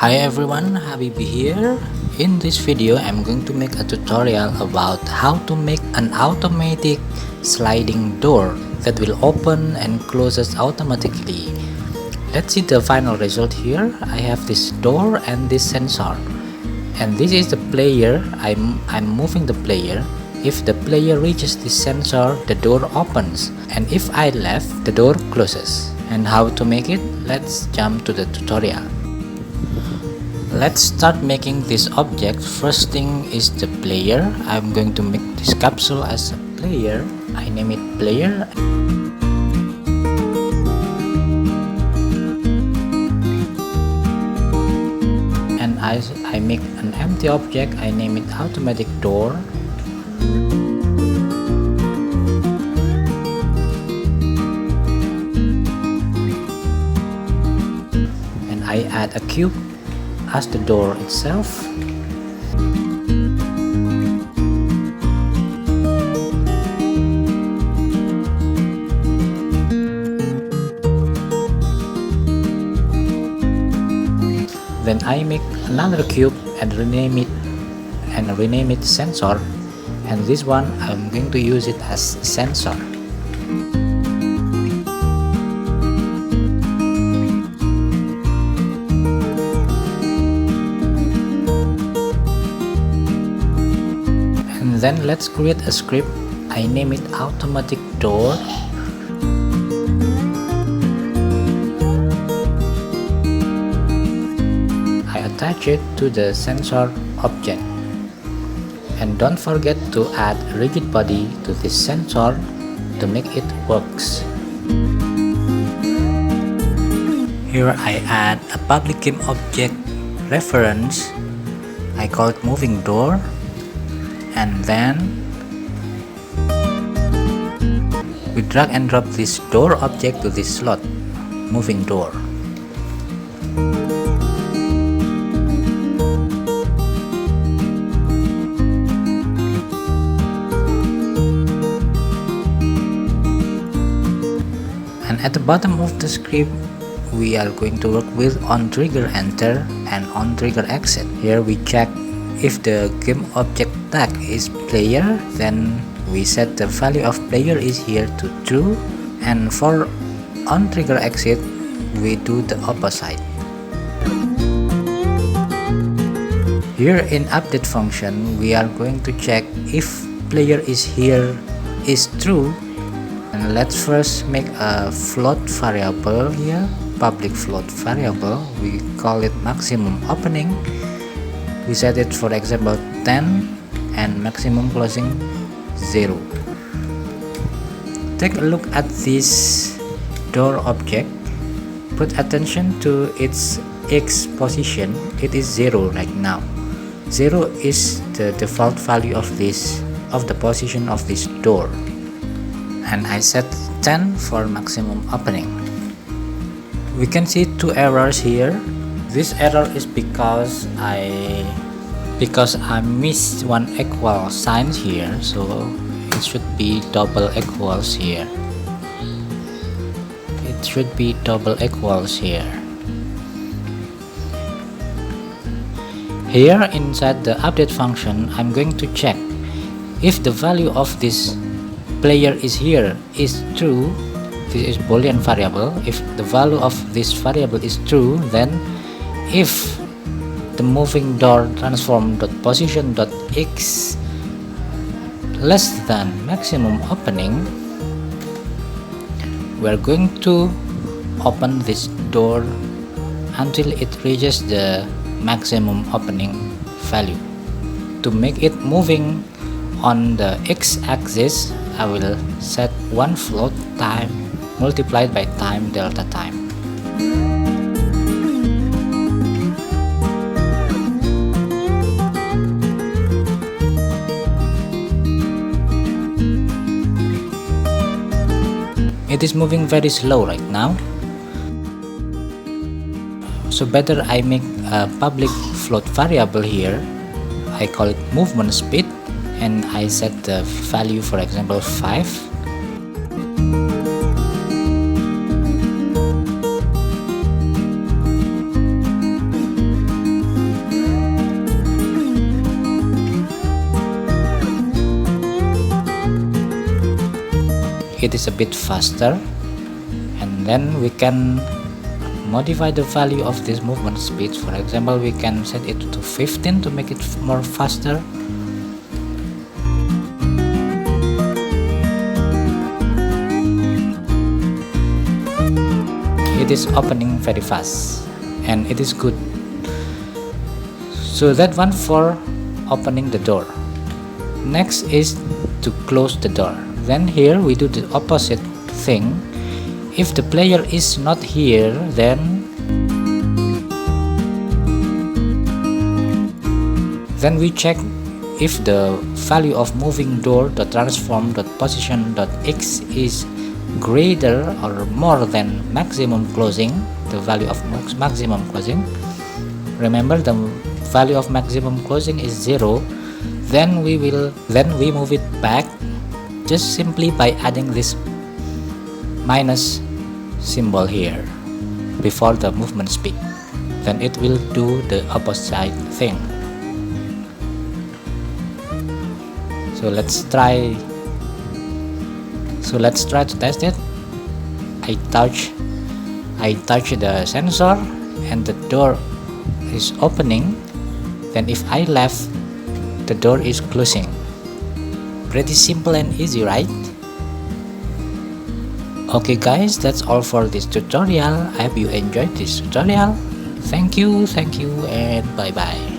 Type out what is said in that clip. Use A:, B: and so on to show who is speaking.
A: Hi everyone, Habibi here. In this video, I'm going to make a tutorial about how to make an automatic sliding door that will open and closes automatically. Let's see the final result here. I have this door and this sensor, and this is the player. I'm moving the player. If the player reaches the sensor, the door opens, and if I left, the door closes. And how to make it? Let's jump to the tutorial. Let's start making this object. First thing is the player. I'm going to make this capsule as a player. I name it player. And I make an empty object. I name it automatic door. And I add a cube as the door itself. Then I make another cube and rename it sensor, and this one I'm going to use it as sensor. Then let's create a script. I name it automatic door. I attach it to the sensor object. And don't forget to add rigid body to this sensor to make it works. Here I add a public game object reference. I call it moving door. And then we drag and drop this door object to this slot, moving door. And at the bottom of the script, we are going to work with on trigger enter and on trigger exit. Here we check if the game object tag is player, then we set the value of player is here to true, and for on trigger exit we do the opposite. Here in update function we are going to check if player is here is true, and let's first make a float variable here, public float variable. We call it maximum opening. We set it for example 10 and maximum closing 0. Take a look at this door object. Put attention to its X position. It is 0 right now. 0 is the default value of the position of this door. And I set 10 for maximum opening. We can see two errors here. This error is because I missed one equal sign here, so it should be double equals here. It should be double equals here. Here inside the update function, I'm going to check if the value of this player is here is true. This is Boolean variable. If the value of this variable is true, then if the moving door transform.position.x less than maximum opening, we're going to open this door until it reaches the maximum opening value. To make it moving on the x-axis, I will set one float time multiplied by time delta time. It is moving very slow right now, so better I make a public float variable here. I call it movement speed, and I set the value for example 5. it is a bit faster, and then we can modify the value of this movement speed. For example, we can set it to 15 to make it more faster. It is opening very fast and it is good. So that one for opening the door. Next is to close the door. Then here we do the opposite thing. If the player is not here, then we check if the value of moving door .transform.position.x is greater or more than maximum closing, the value of maximum closing. Remember, the value of maximum closing is 0. Then we move it back just simply by adding this minus symbol here before the movement speed. Then it will do the opposite thing. So let's try to test it. I touch the sensor and the door is opening. Then if I left, the door is closing. Pretty simple and easy, right? Okay guys, that's all for this tutorial. I hope you enjoyed this tutorial. Thank you and bye bye.